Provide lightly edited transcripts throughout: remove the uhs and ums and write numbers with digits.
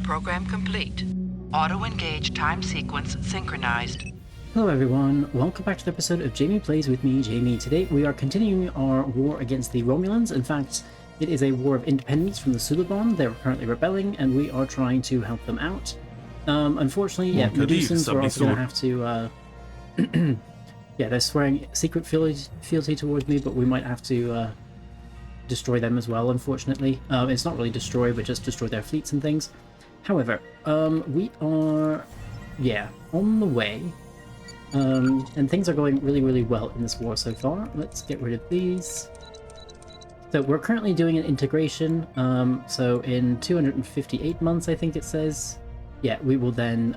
program complete. Auto-engage time sequence synchronized. Hello everyone, welcome back to the episode of Jamie Plays with me, Jamie. Today we are continuing our war against the Romulans. In fact, it is a war of independence from the Suliban. They're currently rebelling and we are trying to help them out. Unfortunately, Medusans are also going to have to... yeah, they're swearing secret fealty towards me, but we might have to destroy them as well, unfortunately. It's not really destroy, but just destroy their fleets and things. However, we are, on the way. And things are going really, really well in this war so far. Let's get rid of these. So we're currently doing an integration. So in 258 months, I think it says, we will then,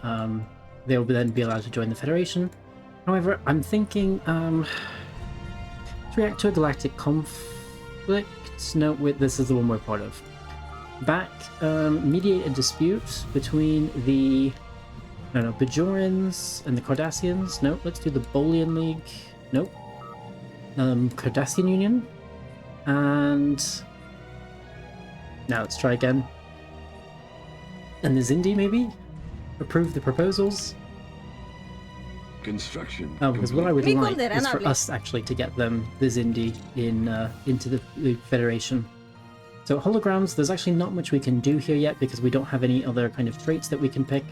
they'll then be allowed to join the Federation. However, I'm thinking, to react to a galactic conflict. No, this is the one we're part of. Mediate a dispute between the Bajorans and the Cardassians. Nope, let's do the Bolian League. Nope. Cardassian Union. And now let's try again. And the Zindi, maybe? Approve the proposals. Construction. Oh, because what I would like is for us actually to get them, the Zindi, into the Federation. So holograms, there's actually not much we can do here yet because we don't have any other kind of traits that we can pick.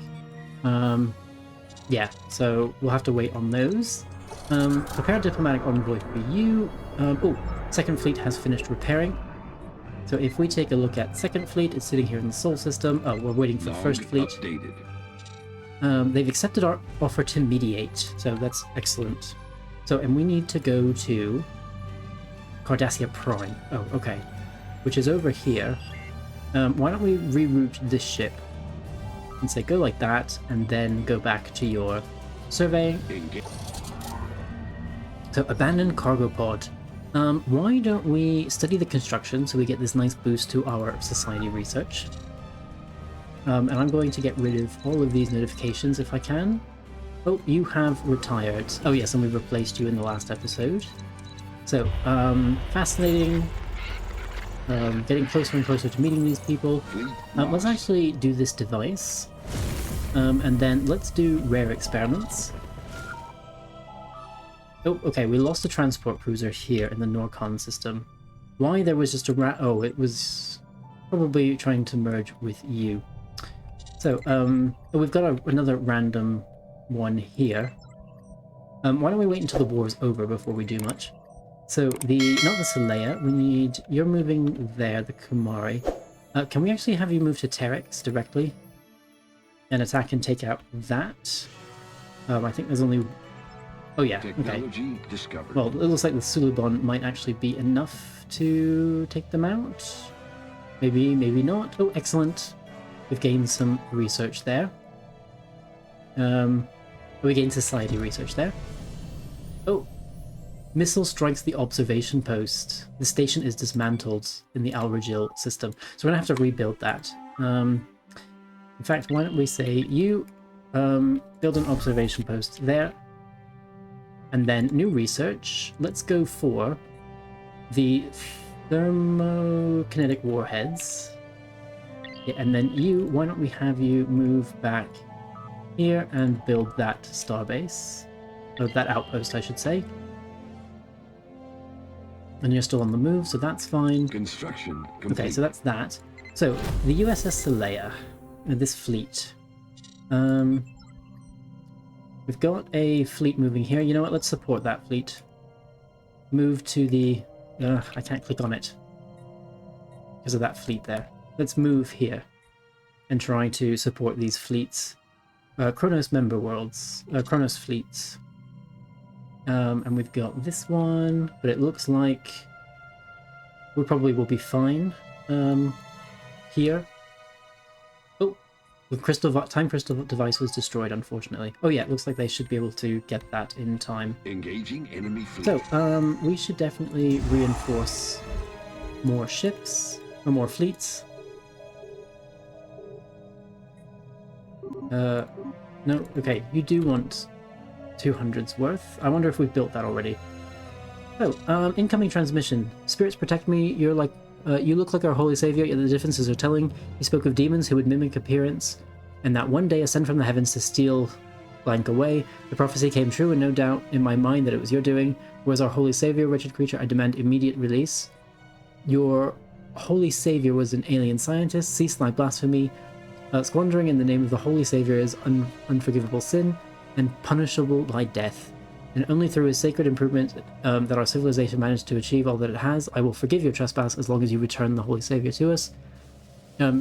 So we'll have to wait on those. Prepare a diplomatic envoy for you. Second Fleet has finished repairing. So if we take a look at Second Fleet, it's sitting here in the Sol system. Oh, we're waiting for First Fleet. They've accepted our offer to mediate, so that's excellent. So, and we need to go to Cardassia Prime. Oh, okay. Which is over here. Why don't we reroute this ship and say go like that, and then go back to your surveying. So abandoned cargo pod. Why don't we study the construction so we get this nice boost to our society research? And I'm going to get rid of all of these notifications if I can. Oh, you have retired. Oh yes, and we replaced you in the last episode. So, fascinating. Getting closer and closer to meeting these people. Let's actually do this device. And then let's do rare experiments. Oh, okay, we lost a transport cruiser here in the Norcon system. Why there was just a oh, it was probably trying to merge with you. So, we've got another random one here. Why don't we wait until the war is over before we do much? So, not the Saleya, we need... You're moving there, the Kumari. Can we actually have you move to Terex directly? And attack and take out that? I think there's only... Oh yeah, okay. Well, it looks like the Suliban might actually be enough to take them out. Maybe, maybe not. Oh, excellent. We've gained some research there. We gained society research there. Oh. Missile strikes the observation post. The station is dismantled in the Al Rajil system. So we're going to have to rebuild that. In fact, why don't we say you build an observation post there. And then new research. Let's go for the thermokinetic warheads. Yeah, and then why don't we have you move back here and build that starbase. Or that outpost, I should say. And you're still on the move, so that's fine. Construction complete. Okay, so that's that. So, the USS Saleya, this fleet. We've got a fleet moving here. You know what, let's support that fleet. Move to the... I can't click on it. Because of that fleet there. Let's move here. And try to support these fleets. Kronos member worlds. Kronos fleets. And we've got this one, but it looks like we probably will be fine here. Oh, the time crystal device was destroyed, unfortunately. Oh yeah, it looks like they should be able to get that in time. Engaging enemy fleet. So, we should definitely reinforce more ships, or more fleets. No, okay, you do want 200's worth. I wonder if we've built that already. Oh, incoming transmission. Spirits protect me. You're like You look like our holy savior, yet the differences are telling. He spoke of demons who would mimic appearance, and that one day ascend from the heavens to steal blank away. The prophecy came true, and no doubt in my mind that it was your doing. Whereas our holy savior, wretched creature, I demand immediate release. Your holy savior was an alien scientist. Cease thy blasphemy. Squandering in the name of the holy savior is unforgivable sin, and punishable by death. And only through his sacred improvement that our civilization managed to achieve all that it has. I will forgive your trespass as long as you return the holy savior to us.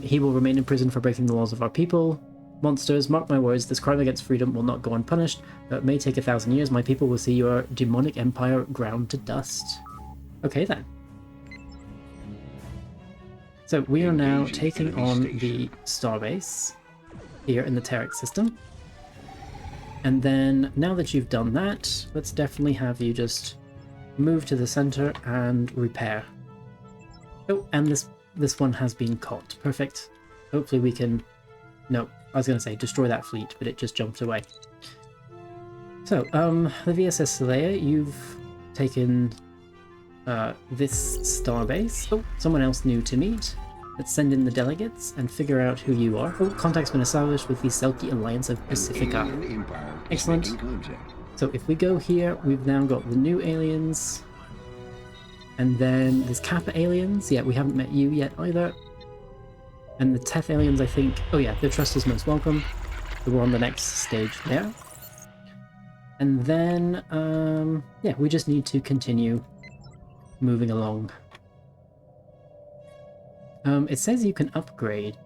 He will remain in prison for breaking the laws of our people. Monsters, mark my words, this crime against freedom will not go unpunished. It may take 1,000 years. My people will see your demonic empire ground to dust. Okay then. So we are now taking on the starbase here in the Terek system. And then, now that you've done that, let's definitely have you just move to the center and repair. Oh, and this one has been caught. Perfect. Hopefully we can... No, I was going to say destroy that fleet, but it just jumped away. So, the VSS Saleya, you've taken this starbase. Oh, someone else new to meet. Let's send in the delegates and figure out who you are. Oh, contact's been established with the Selkie Alliance of Pacifica. Excellent. So if we go here, we've now got the new aliens. And then there's Kappa aliens. Yeah, we haven't met you yet either. And the Teth aliens, I think... Oh yeah, their trust is most welcome. So we're on the next stage there. And then, yeah, we just need to continue moving along. It says you can upgrade,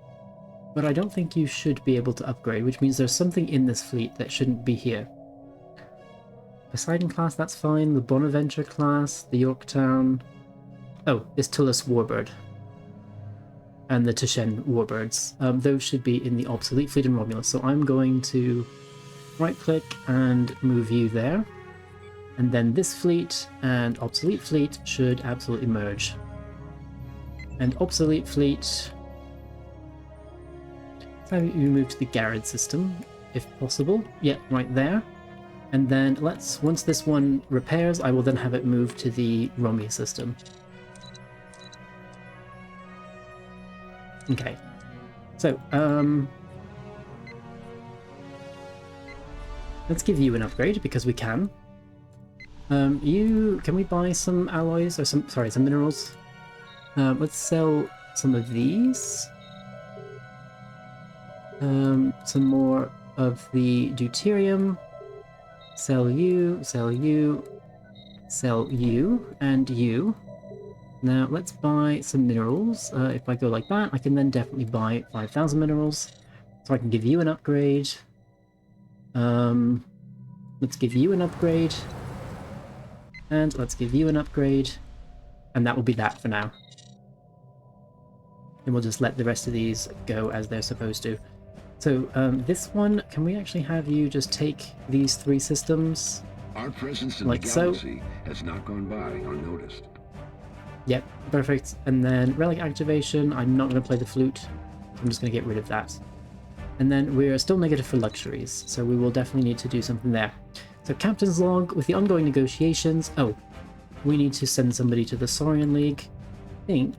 but I don't think you should be able to upgrade, which means there's something in this fleet that shouldn't be here. Poseidon class, that's fine. The Bonaventure class, the Yorktown... Oh, this Tullus Warbird. And the Tushen Warbirds. Those should be in the obsolete fleet in Romulus, so I'm going to right-click and move you there. And then this fleet and obsolete fleet should absolutely merge. And obsolete fleet... So you move to the Garrod system, if possible. Yeah, right there. And then once this one repairs, I will then have it move to the Romy system. Okay. So, let's give you an upgrade, because we can. Can we buy some alloys, or some minerals? Let's sell some of these. Some more of the deuterium. Sell you, sell you, sell you, and you. Now let's buy some minerals. If I go like that, I can then definitely buy 5,000 minerals. So I can give you an upgrade. Let's give you an upgrade. And let's give you an upgrade. And that will be that for now. And we'll just let the rest of these go as they're supposed to. So, this one, can we actually have you just take these 3 systems? Our presence in like the so? galaxy has not gone by unnoticed. Yep, perfect. And then relic activation, I'm not going to play the flute. I'm just going to get rid of that. And then we're still negative for luxuries, so we will definitely need to do something there. So Captain's Log, with the ongoing negotiations... Oh, we need to send somebody to the Saurian League. I think...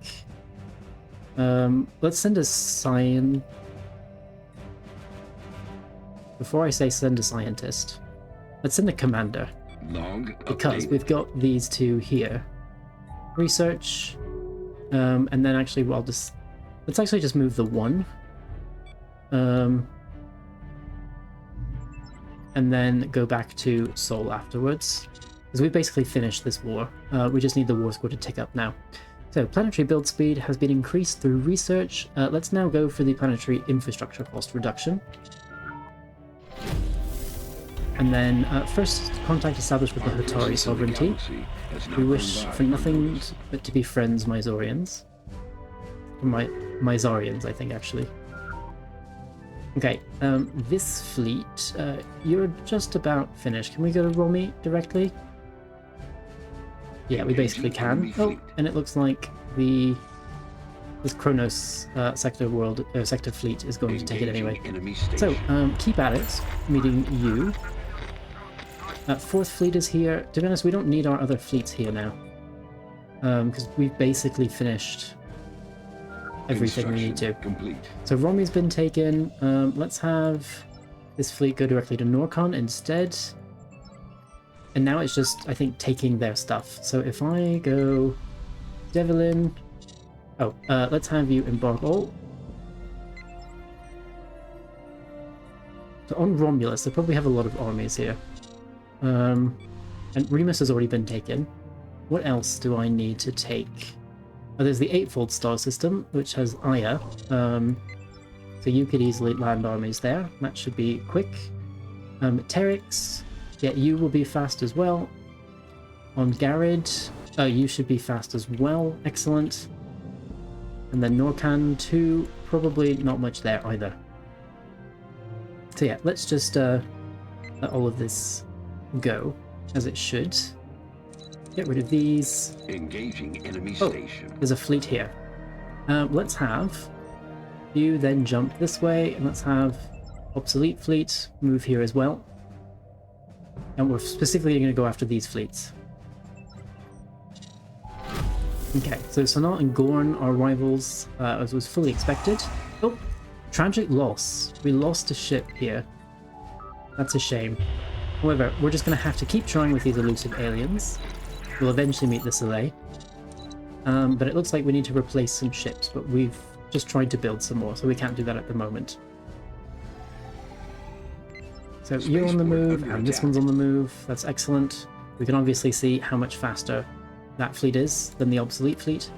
let's send a Cyan... Before I say send a scientist, let's send a commander. Log because update. we've got these 2 here. Research, and then actually let's actually just move the 1. And then go back to Sol afterwards. Because we basically finished this war. We just need the war score to tick up now. So, planetary build speed has been increased through research. Let's now go for the planetary infrastructure cost reduction. And then, first contact established with the Hatari sovereignty. We wish for nothing but to be friends, Myzorians. Myzorians, I think, actually. Okay, this fleet, you're just about finished. Can we go to Romy directly? Yeah, we basically can. Oh, and it looks like this Kronos sector fleet is going to take it anyway. So, keep at it, meeting you. 4th fleet is here. To be honest, we don't need our other fleets here now. Because we've basically finished everything we need to. Construction complete. So Romi's been taken. Let's have this fleet go directly to Norcon instead. And now it's just, I think, taking their stuff. So if I go Devlin... Oh, let's have you embark all. So on Romulus, they probably have a lot of armies here. And Remus has already been taken. What else do I need to take? Oh, there's the Eightfold Star System, which has Aya. So you could easily land armies there. That should be quick. Terex, yeah, you will be fast as well. On Garrod, oh, you should be fast as well. Excellent. And then Norcan 2, probably not much there either. So yeah, let's just let all of this go as it should. Get rid of these. Engaging enemy Oh, station. there's a fleet here. Let's have you then jump this way, and let's have Obsolete Fleet move here as well. And we're specifically going to go after these fleets. Okay, so Sonat and Gorn are rivals, as was fully expected. Oh, tragic loss. We lost a ship here. That's a shame. However, we're just going to have to keep trying with these elusive aliens. We'll eventually meet the Soleil. But it looks like we need to replace some ships, but we've just tried to build some more, so we can't do that at the moment. So you're on the move, and this one's on the move. That's excellent. We can obviously see how much faster that fleet is than the obsolete fleet.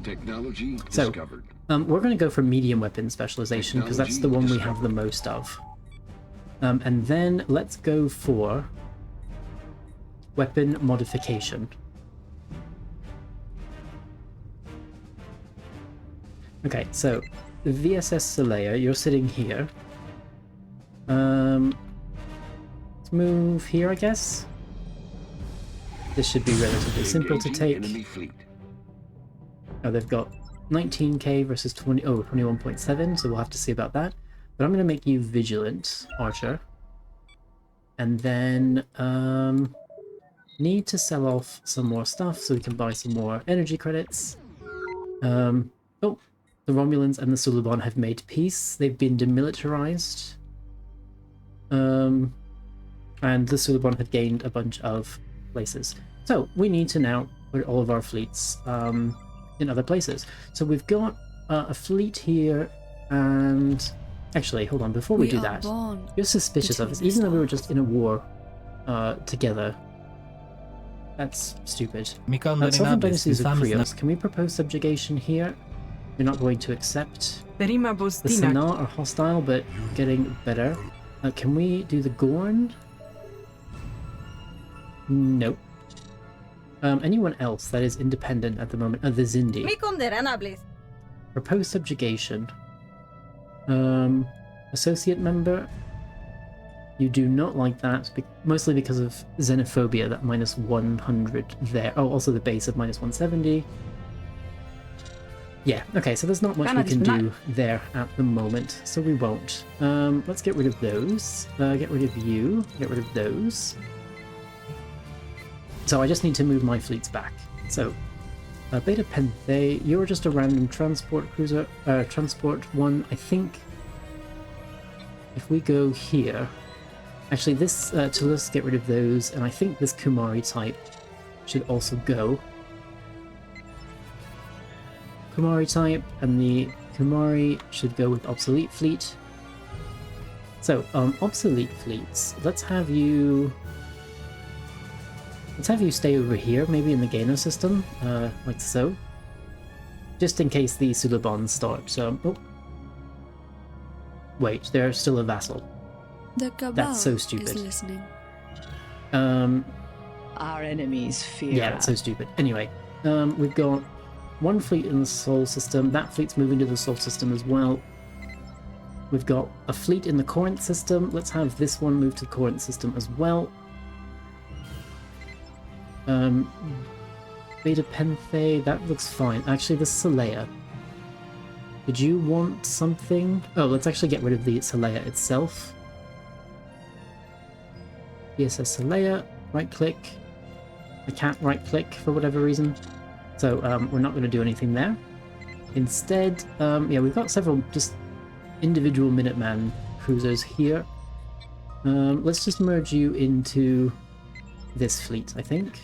Technology So, discovered. we're going to go for medium weapon specialization, because that's the one we have the most of. And then let's go for weapon modification. Okay, so the VSS Saleya, you're sitting here. Let's move here, I guess. This should be relatively simple to Engaging take. enemy fleet. Oh, they've got 19k versus 21.7, so we'll have to see about that. But I'm going to make you Vigilant, Archer. And then, need to sell off some more stuff so we can buy some more energy credits. Oh, the Romulans and the Suliban have made peace. They've been demilitarized. And the Suliban had gained a bunch of places. So we need to now put all of our fleets in other places. So we've got a fleet here, and actually, hold on, before we do that, you're suspicious of us, even though we were just in a war together. That's stupid. Sovereign Dynasties of Krios. Can we propose subjugation here? You're not going to accept. The Sanaa are hostile, but getting better. Can we do the Gorn? Nope. Anyone else that is independent at the moment? The Zindi. Propose subjugation. Associate member. You do not like that, mostly because of xenophobia, that minus 100 there. Oh, also the base of minus 170. Yeah, okay, so there's not much we can do there at the moment, so we won't. Let's get rid of those. Get rid of you. Get rid of those. So I just need to move my fleets back. So, Beta Penthe, you're just a random transport cruiser. Transport one, I think. If we go here... Actually, this, let's get rid of those, and I think this Kumari type should also go. Kumari type, and the Kumari should go with Obsolete Fleet. So, Obsolete Fleets, let's have you stay over here, maybe in the Gaino system, like so. Just in case the Suliban start, oh. Wait, they're still a vassal. That's so stupid. Our enemies fear. Yeah, that's so stupid. Anyway, we've got one fleet in the Sol system. That fleet's moving to the Sol system as well. We've got a fleet in the Corinth system. Let's have this one move to the Corinth system as well. Beta Penthe, that looks fine. Actually, the Saleya. Did you want something? Oh, let's actually get rid of the Saleya itself. VSS Saleya, right click. I can't right click for whatever reason. So we're not going to do anything there. Instead, yeah, we've got several just individual Minuteman cruisers here. Let's just merge you into this fleet, I think.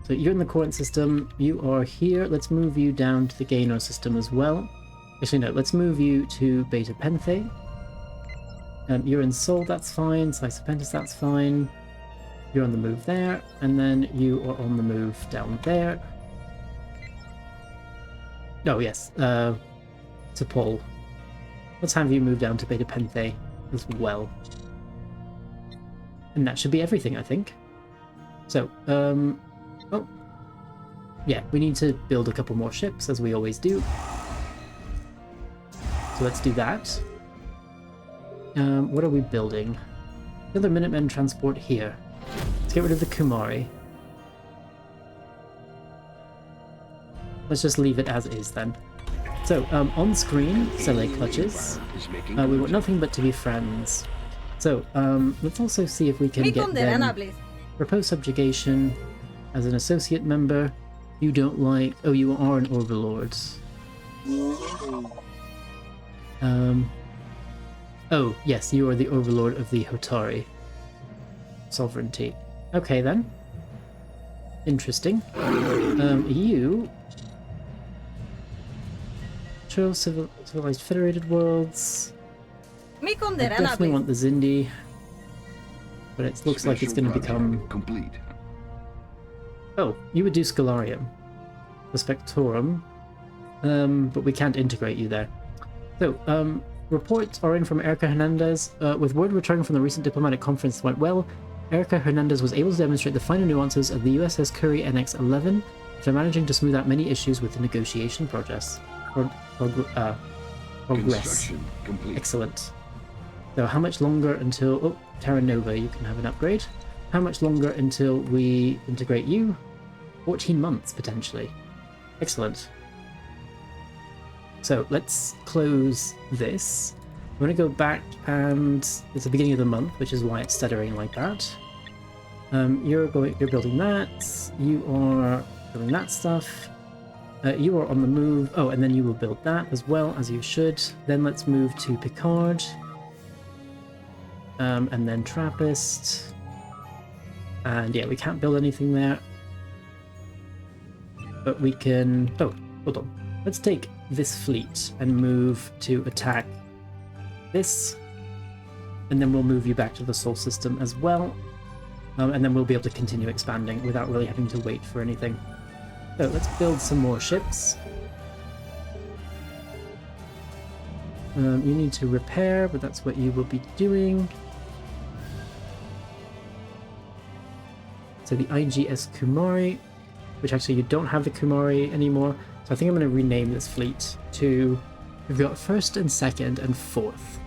So you're in the Corinth system, you are here. Let's move you down to the Gaynor system as well. Actually, no, let's move you to Beta Penthe. You're in Sol, that's fine. Sysopentis, that's fine. You're on the move there, and then you are on the move down there. Oh, yes, to Paul. Let's have you move down to Beta Penthe as well. And that should be everything, I think. So, oh, yeah, we need to build a couple more ships, as we always do. So let's do that. What are we building? Another Minutemen transport here. Let's get rid of the Kumari. Let's just leave it as is then. So, on screen, Sele clutches. We want nothing but to be friends. So, let's also see if we can get them propose subjugation as an associate member. You don't like... Oh, you are an Overlord. Oh, yes, you are the Overlord of the Hotari sovereignty. Okay, then. Interesting. You... Civilized Federated Worlds. I definitely want the Zindi, but it looks like it's going to become... complete. Oh, you would do Scholarium. The Spectorum. But we can't integrate you there. So, reports are in from Erica Hernandez. With word returning from the recent diplomatic conference that went well, Erica Hernandez was able to demonstrate the finer nuances of the USS Curry NX-11 after managing to smooth out many issues with the negotiation progress. Progress. Construction complete. Excellent. So how much longer until... Oh, Terra Nova, you can have an upgrade. How much longer until we integrate you? 14 months, potentially. Excellent. So let's close this. I'm going to go back, and it's the beginning of the month, which is why it's stuttering like that. You're building that. You are building that stuff. You are on the move. Oh, and then you will build that as well, as you should. Then let's move to Picard. And then Trappist. And yeah, we can't build anything there. But we can... Oh, hold on. Let's take this fleet and move to attack this. And then we'll move you back to the Sol system as well. And then we'll be able to continue expanding without really having to wait for anything. So let's build some more ships. You need to repair, but that's what you will be doing. So the IGS Kumari, which actually you don't have the Kumari anymore. So I think I'm going to rename this fleet to... We've got first and second and fourth.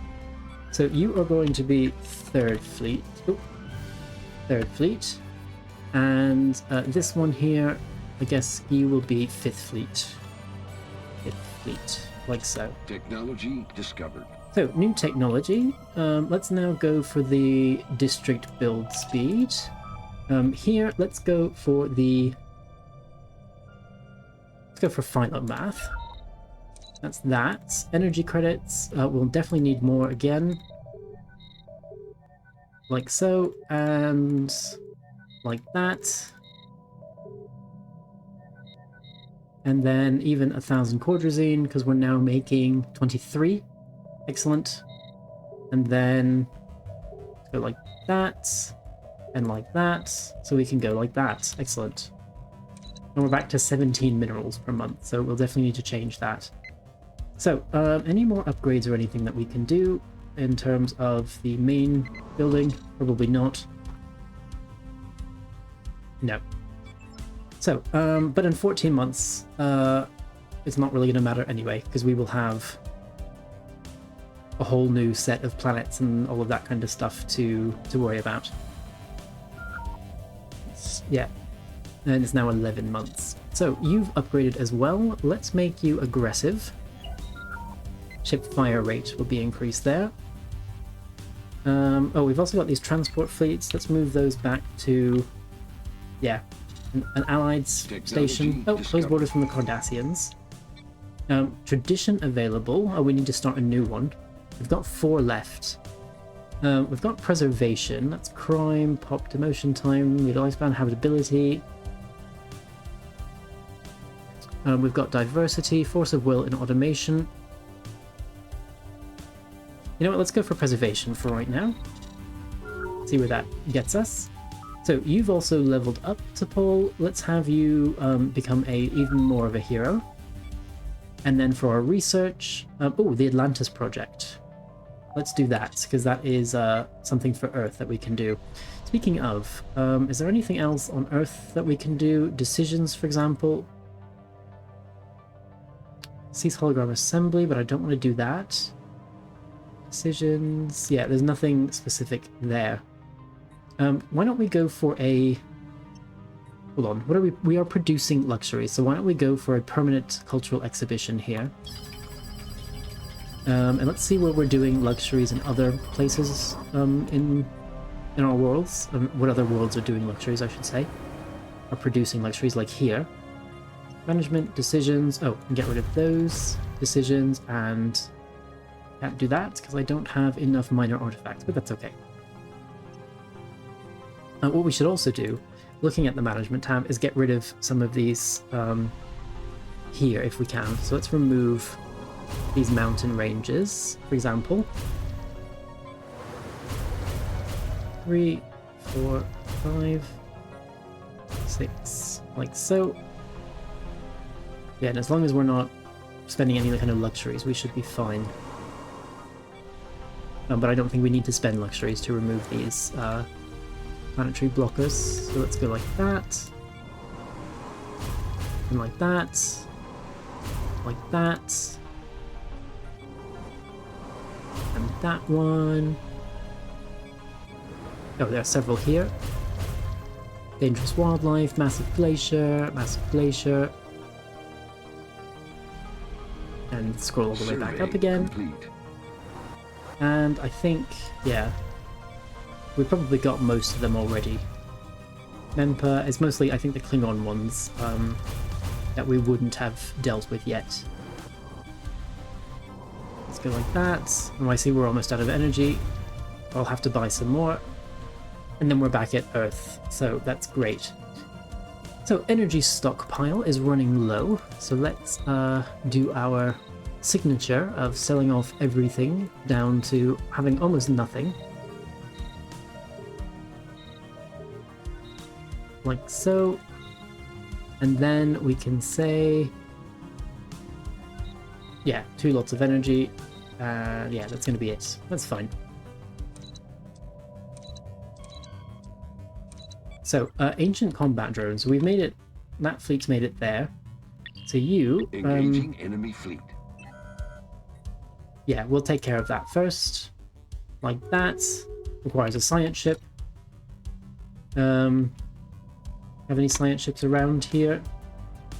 So you are going to be third fleet. Oh, third fleet. And this one here, I guess you will be fifth fleet. Fifth fleet, like so. Technology discovered. So, new technology. Let's now go for the district build speed. Here, let's go for the... Let's go for final math. That's that. Energy credits, we'll definitely need more again. Like so, and like that. And then even 1,000 Cordrazine, because we're now making 23. Excellent. And then go like that, and like that, so we can go like that. Excellent. And we're back to 17 minerals per month, so we'll definitely need to change that. So, any more upgrades or anything that we can do in terms of the main building? Probably not. No. So, but in 14 months, it's not really going to matter anyway, because we will have a whole new set of planets and all of that kind of stuff to worry about. Yeah, and it's now 11 months. So, you've upgraded as well. Let's make you aggressive. Ship fire rate will be increased there. Oh, we've also got these transport fleets. Let's move those back to... Yeah. an allied station. Oh, close borders from the Cardassians. Tradition available. Oh, we need to start a new one. We've got 4 left. We've got preservation. That's crime, pop, demotion time, need lifespan, habitability. We've got diversity, force of will, and automation. You know what? Let's go for preservation for right now. See where that gets us. So you've also leveled up, T'Pol. Let's have you become even more of a hero. And then for our research, oh, the Atlantis project. Let's do that, because that is something for Earth that we can do. Speaking of, is there anything else on Earth that we can do? Decisions, for example. Cease hologram assembly, but I don't want to do that. Decisions, yeah, there's nothing specific there. Why don't we go for a... Hold on, what are we are producing luxuries, so why don't we go for a permanent cultural exhibition here? And let's see where we're doing luxuries in other places in our worlds. What other worlds are doing luxuries, I should say. Are producing luxuries, like here. Management, decisions, oh, and get rid of those decisions, and can't do that because I don't have enough minor artifacts, but that's okay. What we should also do, looking at the management tab, is get rid of some of these here if we can. So let's remove these mountain ranges, for example. 3, 4, 5, 6, like so. Yeah, and as long as we're not spending any kind of luxuries, we should be fine. But I don't think we need to spend luxuries to remove these planetary blockers. So let's go like that. And like that. Like that. And that one. Oh, there are several here. Dangerous wildlife, massive glacier, and scroll all the way back up again. Complete. And I think, yeah, we've probably got most of them already. Mempa is mostly, I think, the Klingon ones that we wouldn't have dealt with yet. Let's go like that. And I see we're almost out of energy. I'll have to buy some more. And then we're back at Earth, so that's great. So energy stockpile is running low, so let's do our signature of selling off everything down to having almost nothing. Like so. And then we can say, yeah, 2 lots of energy. Yeah, that's going to be it. That's fine. So, ancient combat drones. We've made it. That fleet's made it there. So you. Engaging enemy fleet. Yeah, we'll take care of that first. Like that. Requires a science ship. Have any science ships around here?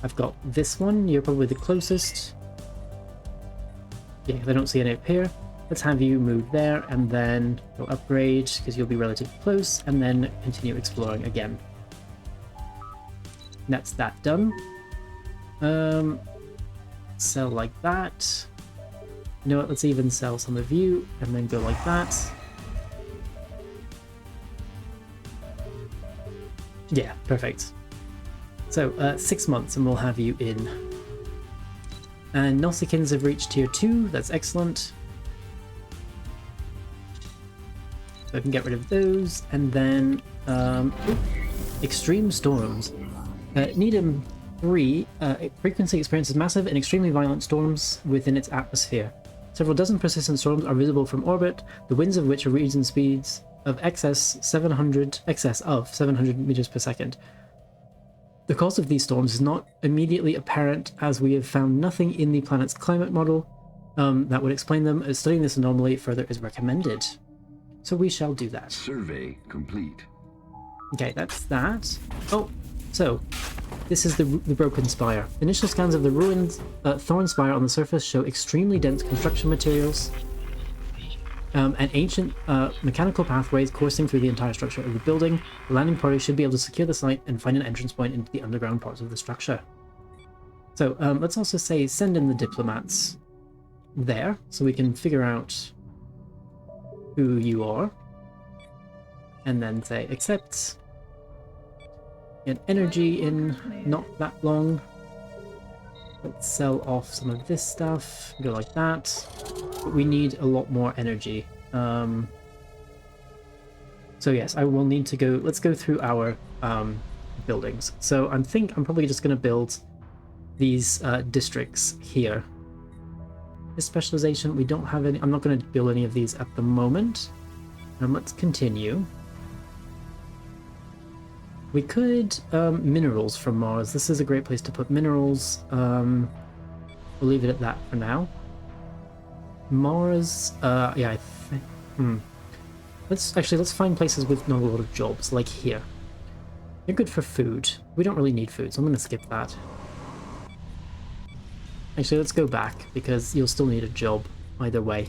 I've got this one. You're probably the closest. Yeah, I don't see any up here. Let's have you move there and then go upgrade because you'll be relatively close, and then continue exploring again. That's that done. Sell like that. You know what, let's even sell some of you and then go like that. Yeah, perfect. So 6 months and we'll have you in. And Nausicaans have reached tier 2, that's excellent. So I can get rid of those, and then extreme storms. Needham 3 frequency experiences massive and extremely violent storms within its atmosphere. Several dozen persistent storms are visible from orbit, the winds of which are reaching speeds of excess of 700 meters per second. The cause of these storms is not immediately apparent, as we have found nothing in the planet's climate model that would explain them. Studying this anomaly further is recommended. So we shall do that. Survey complete. Okay, that's that. Oh, so this is the Broken Spire. Initial scans of the ruined Thorn Spire on the surface show extremely dense construction materials. and ancient mechanical pathways coursing through the entire structure of the building. The landing party should be able to secure the site and find an entrance point into the underground parts of the structure. So let's also say send in the diplomats there, so we can figure out who you are. And then say accept. Get energy in not that long. Let's sell off some of this stuff. Go like that. But we need a lot more energy. So yes, I will need to go. Let's go through our buildings. So I'm probably just going to build these districts here. This specialization, we don't have any. I'm not going to build any of these at the moment. Let's continue. We could minerals from Mars. This is a great place to put minerals. We'll leave it at that for now. Mars, yeah, let's find places with not a lot of jobs, like here. They're good for food. We don't really need food, so I'm going to skip that. Actually, let's go back, because you'll still need a job either way.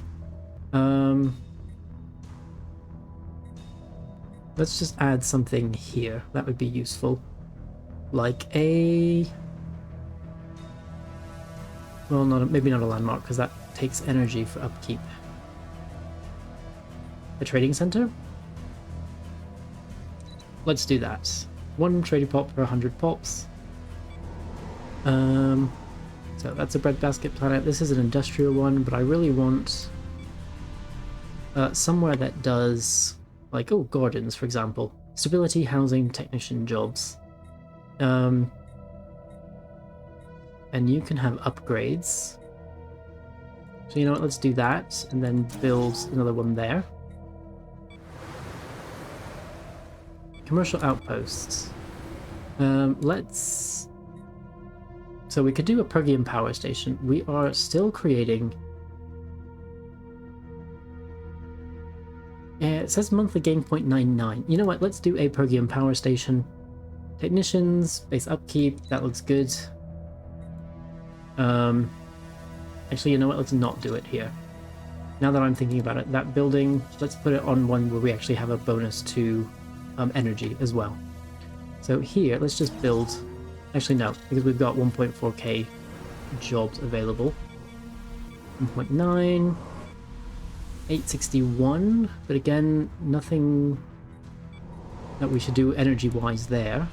Let's just add something here. That would be useful. Like a... Well, maybe not a landmark, because that takes energy for upkeep. A trading center? Let's do that. 1 trading pop per 100 pops. So that's a breadbasket planet. This is an industrial one, but I really want somewhere that does, like, oh, gardens, for example. Stability, housing, technician jobs. And you can have upgrades. So you know what, let's do that, and then build another one there. Commercial outposts. Let's... So we could do a Pergian power station. We are still creating... it says monthly gain 0.99. You know what, let's do a Pergian power station. Technicians, base upkeep, that looks good. Actually, you know what, let's not do it here. Now that I'm thinking about it, that building, let's put it on one where we actually have a bonus to energy as well. So here, let's just build... Actually, no, because we've got 1.4k jobs available. 1.9... 861, but again, nothing that we should do energy-wise there.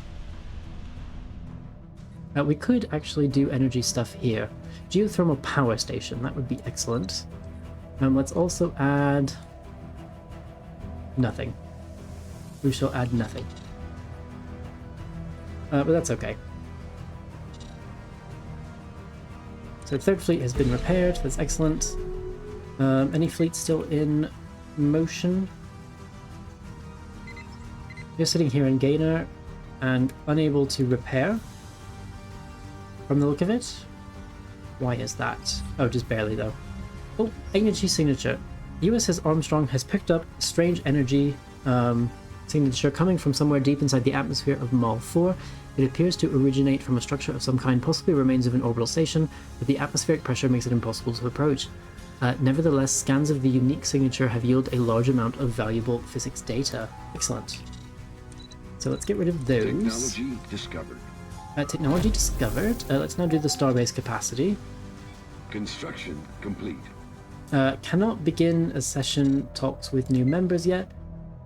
We could actually do energy stuff here. Geothermal power station, that would be excellent. Let's also add... nothing. We shall add nothing. But that's okay. So third fleet has been repaired, that's excellent. Any fleet still in motion? You're sitting here in Gainer and unable to repair from the look of it. Why is that? Oh, just barely though. Oh, energy signature. USS Armstrong has picked up strange energy signature coming from somewhere deep inside the atmosphere of Mal 4. It appears to originate from a structure of some kind, possibly remains of an orbital station, but the atmospheric pressure makes it impossible to approach. Nevertheless, scans of the unique signature have yielded a large amount of valuable physics data. Excellent. So let's get rid of those. Technology discovered. Technology discovered. Let's now do the starbase capacity. Construction complete. Cannot begin a session talks with new members yet.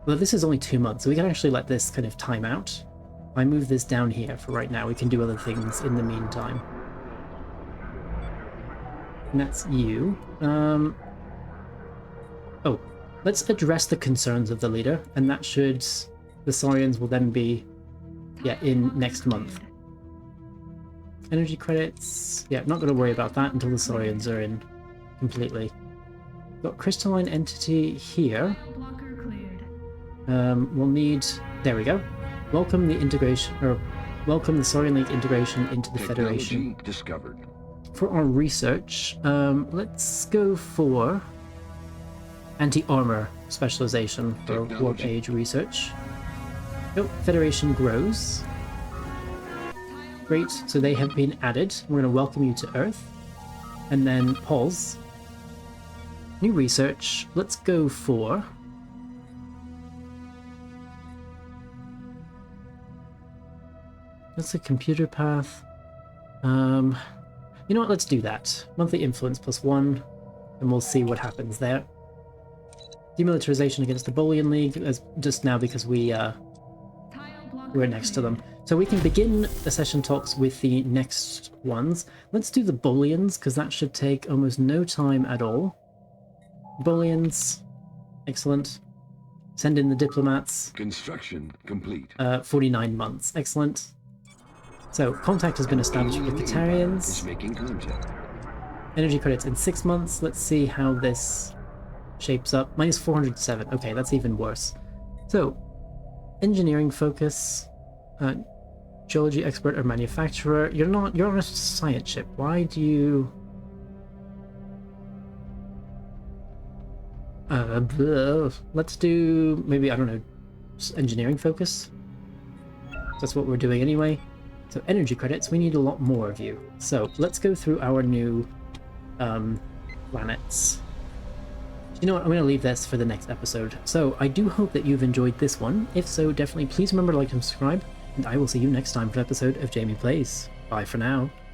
Well, this is only 2 months, so we can actually let this kind of time out. If I move this down here for right now, we can do other things in the meantime. And that's you. Oh, let's address the concerns of the leader, and that should... The Saurians will then be, yeah, in next month. Energy credits... Yeah, not going to worry about that until the Saurians are in completely. Got crystalline entity here. We'll need... There we go. Welcome the integration, or welcome the Saurian League integration into the Federation. Technology discovered. For our research, let's go for anti-armor specialization for Warp Age research. Oh, Federation grows. Great, so they have been added. We're going to welcome you to Earth. And then pause. new research. Let's go for... That's a computer path. You know what, let's do that. Monthly influence +1, and we'll see what happens there. Demilitarization against the Bolian League, as just now because we're next to them. So we can begin accession talks with the next ones. Let's do the Bolians, because that should take almost no time at all. Bolians, excellent. Send in the diplomats. Construction complete. 49 months, excellent. So, contact has been established with the Tarians. Is making contact. Energy credits in 6 months. Let's see how this shapes up. Minus 407. Okay, that's even worse. So, engineering focus, geology expert or manufacturer. You're on a science ship. Why do you... let's do maybe, I don't know, engineering focus. That's what we're doing anyway. So energy credits, we need a lot more of you. So let's go through our new planets. You know what, I'm going to leave this for the next episode. So I do hope that you've enjoyed this one. If so, definitely please remember to like and subscribe, and I will see you next time for an episode of Jamie Plays. Bye for now.